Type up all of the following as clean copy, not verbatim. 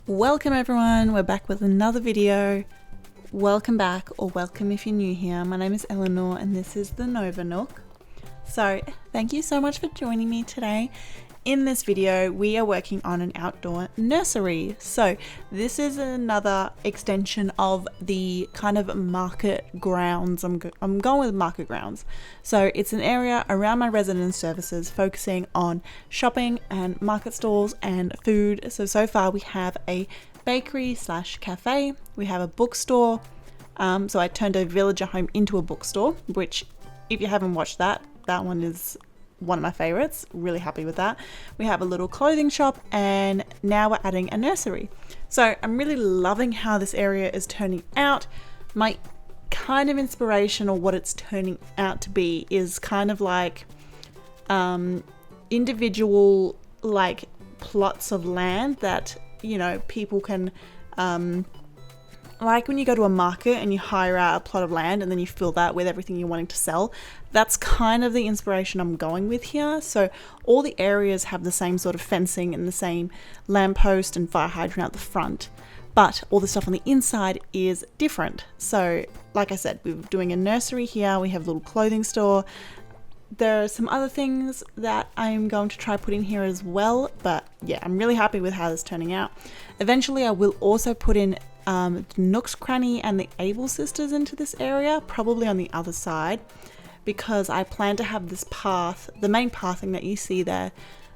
Welcome everyone, we're back with another video. Welcome back, or welcome if you're new here. My name is Eleanor and this is the Nova Nook. So thank you so much for joining me today. In this video we are working on an outdoor nursery. So this is another extension of the kind of market grounds. I'm going with market grounds. So it's an area around my residence services focusing on shopping and market stalls and food. So far we have a bakery slash cafe, we have a bookstore. So I turned a villager home into a bookstore, which if you haven't watched that one is one of my favorites. Really happy with that. We have a little clothing shop and now we're adding a nursery. So I'm really loving how this area is turning out. My kind of inspiration, or what it's turning out to be, is kind of like individual like plots of land that, you know, people can like when you go to a market and you hire out a plot of land and then you fill that with everything you're wanting to sell. That's kind of the inspiration I'm going with here. So all the areas have the same sort of fencing and the same lamppost and fire hydrant out the front, but all the stuff on the inside is different. So like I said, we're doing a nursery here, we have a little clothing store. There are some other things that I'm going to try put in here as well, but yeah, I'm really happy with how this is turning out. Eventually I will also put in Nook's Cranny and the Able Sisters into this area, probably on the other side, because I plan to have this path, the main pathing that you see there,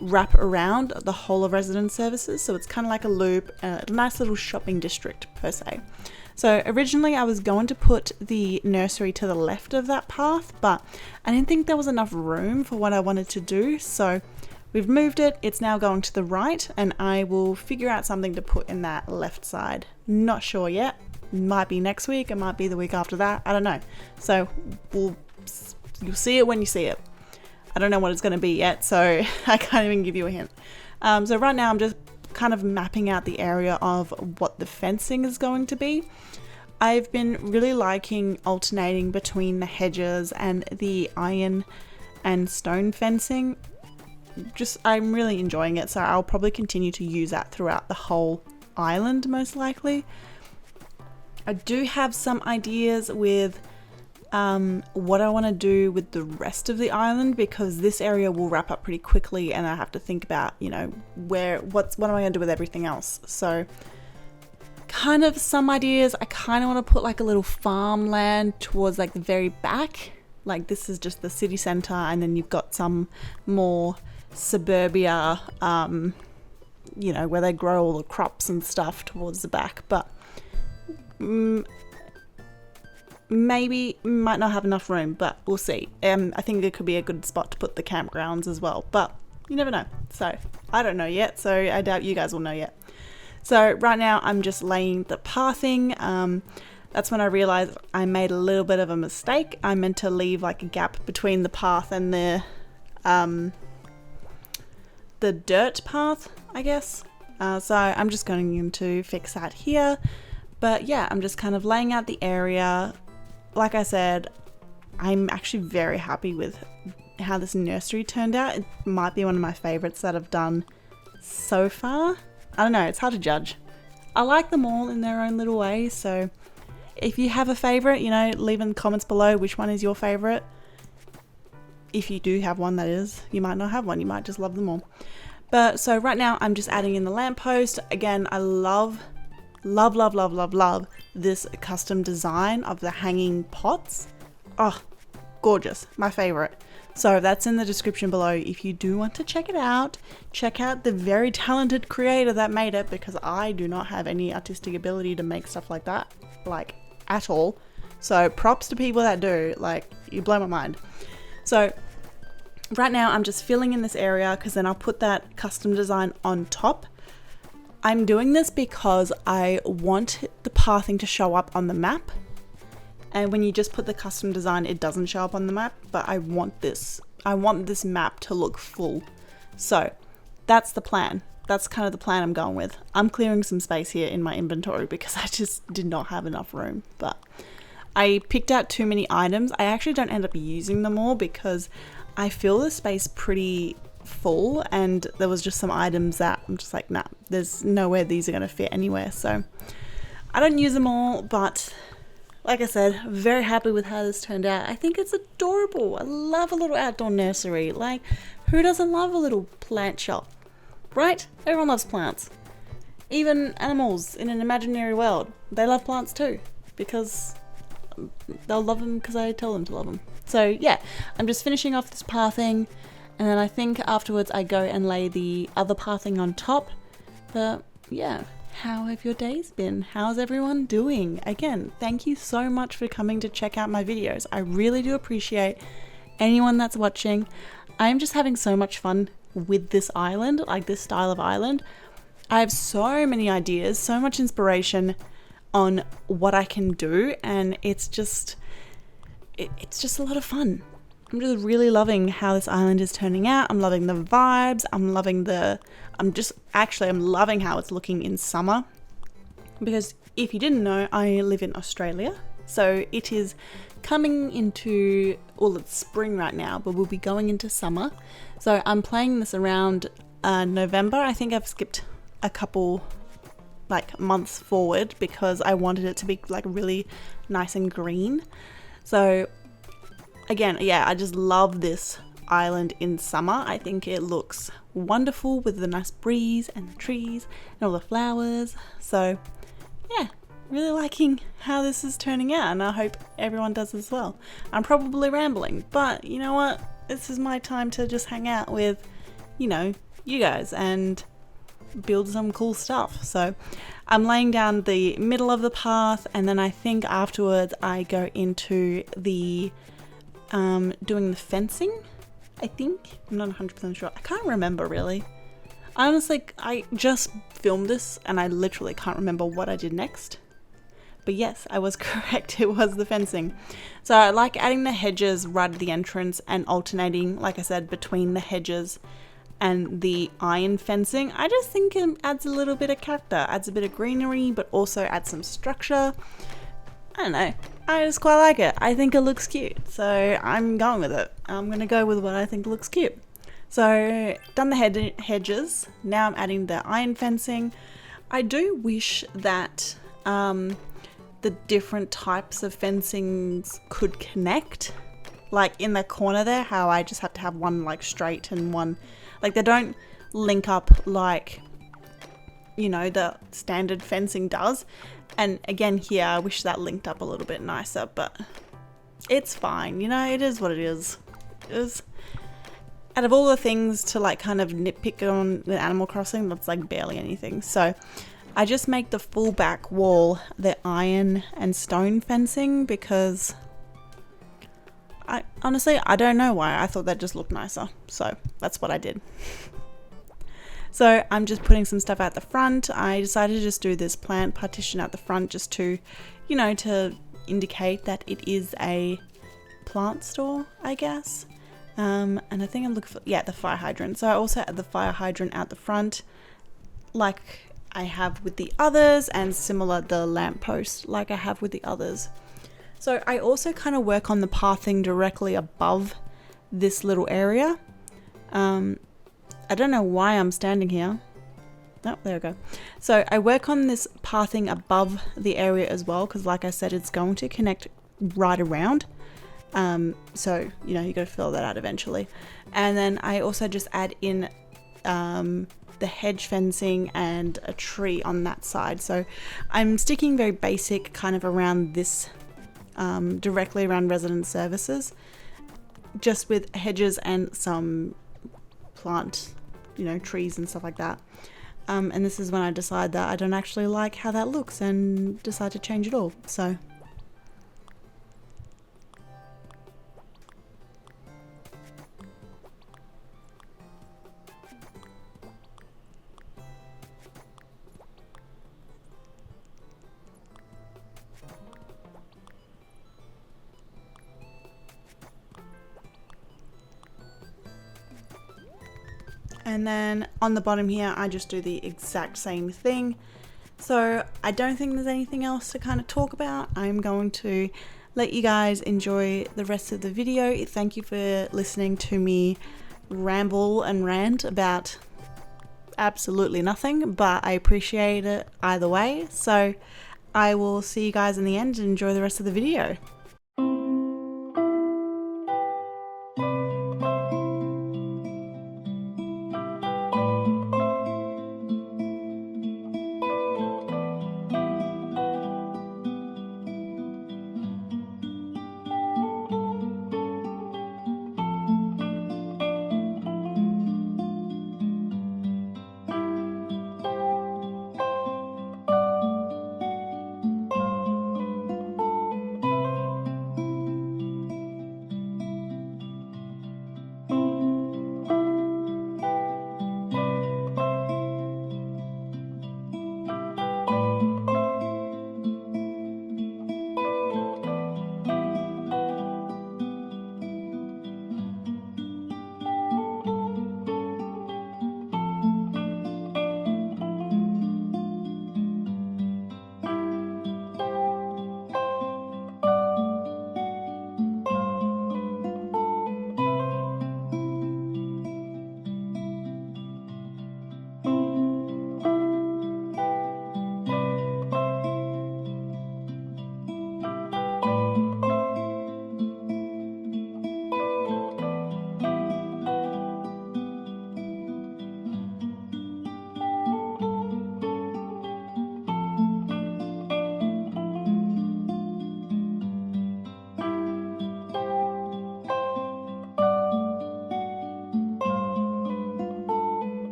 wrap around the whole of residence services. So it's kind of like a loop, a nice little shopping district per se. So originally I was going to put the nursery to the left of that path, but I didn't think there was enough room for what I wanted to do. So we've moved it, it's now going to the right, and I will figure out something to put in that left side. Not sure yet, might be next week, it might be the week after that, I don't know. So you'll see it when you see it. I don't know what it's going to be yet, so I can't even give you a hint. So right now I'm just kind of mapping out the area of what the fencing is going to be. I've been really liking alternating between the hedges and the iron and stone fencing. I'm really enjoying it, so I'll probably continue to use that throughout the whole island most likely. I do have some ideas with what I want to do with the rest of the island, because this area will wrap up pretty quickly and I have to think about, you know, what am I going to do with everything else. So kind of some ideas. I kind of want to put like a little farmland towards like the very back, like this is just the city center, and then you've got some more suburbia, you know, where they grow all the crops and stuff towards the back. But maybe might not have enough room, but we'll see. I think it could be a good spot to put the campgrounds as well, but you never know. So I don't know yet, so I doubt you guys will know yet. So right now I'm just laying the pathing. That's when I realized I made a little bit of a mistake. I meant to leave like a gap between the path and the dirt path, I guess. So I'm just going to fix that here. But yeah, I'm just kind of laying out the area. Like I said, I'm actually very happy with how this nursery turned out. It might be one of my favorites that I've done so far. I don't know, it's hard to judge. I like them all in their own little way, so if you have a favorite, you know, leave in the comments below which one is your favorite. If you do have one, that is. You might not have one, you might just love them all. But so right now I'm just adding in the lamppost. Again, I love this custom design of the hanging pots. Oh, gorgeous, my favorite. So that's in the description below if you do want to check it out. Check out the very talented creator that made it, because I do not have any artistic ability to make stuff like that, like at all. So props to people that do, like you blow my mind. So right now I'm just filling in this area because then I'll put that custom design on top. I'm doing this because I want the pathing to show up on the map. And when you just put the custom design, it doesn't show up on the map, but I want this map to look full. So that's the plan. That's kind of the plan I'm going with. I'm clearing some space here in my inventory because I just did not have enough room, but I picked out too many items. I actually don't end up using them all because I fill the space pretty full, and there was just some items that I'm just like, nah, there's nowhere these are going to fit anywhere. So I don't use them all, but like I said, very happy with how this turned out. I think it's adorable. I love a little outdoor nursery. Like, who doesn't love a little plant shop, right? Everyone loves plants. Even animals in an imaginary world, they love plants too, because they'll love them because I tell them to love them. So yeah, I'm just finishing off this pathing, and then I think afterwards I go and lay the other pathing on top. But yeah, how have your days been? How's everyone doing? Again, thank you so much for coming to check out my videos. I really do appreciate anyone that's watching. I'm just having so much fun with this island, like this style of island. I have so many ideas, so much inspiration on what I can do, and it's just a lot of fun. I'm just really loving how this island is turning out. I'm loving the vibes. I'm loving how it's looking in summer, because if you didn't know, I live in Australia, so it is coming into, well, it's spring right now, but we'll be going into summer. So I'm playing this around November. I think I've skipped a couple like months forward because I wanted it to be like really nice and green. So again, yeah, I just love this island in summer. I think it looks wonderful with the nice breeze and the trees and all the flowers. So yeah, really liking how this is turning out, and I hope everyone does as well. I'm probably rambling, but you know what? This is my time to just hang out with, you know, you guys and build some cool stuff. So I'm laying down the middle of the path, and then I think afterwards I go into the doing the fencing. I think I'm not 100% sure. I can't remember really. Honestly, I just filmed this and I literally can't remember what I did next. But yes, I was correct. It was the fencing. So I like adding the hedges right at the entrance and alternating, like I said, between the hedges and the iron fencing. I just think it adds a little bit of character, adds a bit of greenery, but also adds some structure. I don't know. I just quite like it. I think it looks cute. So I'm going with it. I'm going to go with what I think looks cute. So done the hedges. Now I'm adding the iron fencing. I do wish that the different types of fencings could connect. Like in the corner there, how I just have to have one like straight and one, like they don't link up like, you know, the standard fencing does. And again here, I wish that linked up a little bit nicer, but it's fine. You know, it is what it is. Out of all the things to like kind of nitpick on with Animal Crossing, that's like barely anything. So I just make the full back wall the iron and stone fencing because I honestly don't know why. I thought that just looked nicer. So that's what I did. So I'm just putting some stuff out the front. I decided to just do this plant partition out the front just to, you know, to indicate that it is a plant store, I guess. And I think I'm looking for, yeah, the fire hydrant. So I also had the fire hydrant out the front like I have with the others, and similar the lamppost like I have with the others. So I also kind of work on the pathing directly above this little area. I don't know why I'm standing here. Oh, there we go. So I work on this pathing above the area as well, because like I said, it's going to connect right around. So, you know, you got to fill that out eventually. And then I also just add in the hedge fencing and a tree on that side. So I'm sticking very basic kind of around this, directly around resident services, just with hedges and some plant, you know, trees and stuff like that. And this is when I decide that I don't actually like how that looks and decide to change it all. So and then on the bottom here, I just do the exact same thing. So I don't think there's anything else to kind of talk about. I'm going to let you guys enjoy the rest of the video. Thank you for listening to me ramble and rant about absolutely nothing, but I appreciate it either way. So I will see you guys in the end and enjoy the rest of the video.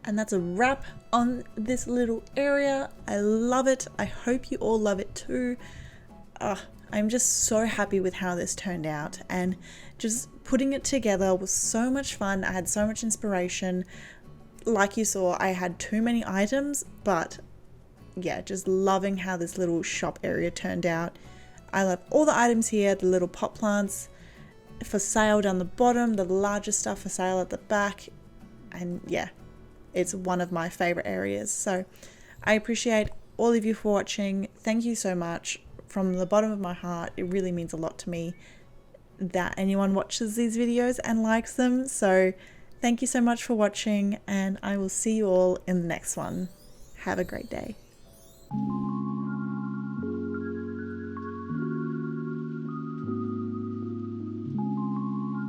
And that's a wrap on this little area. I love it. I hope you all love it too. I'm just so happy with how this turned out, and just putting it together was so much fun. I had so much inspiration. Like you saw, I had too many items, but yeah, just loving how this little shop area turned out. I love all the items here, the little pot plants for sale down the bottom, the larger stuff for sale at the back, and yeah, it's one of my favorite areas. So I appreciate all of you for watching. Thank you so much from the bottom of my heart. It really means a lot to me that anyone watches these videos and likes them. So thank you so much for watching, and I will see you all in the next one. Have a great day.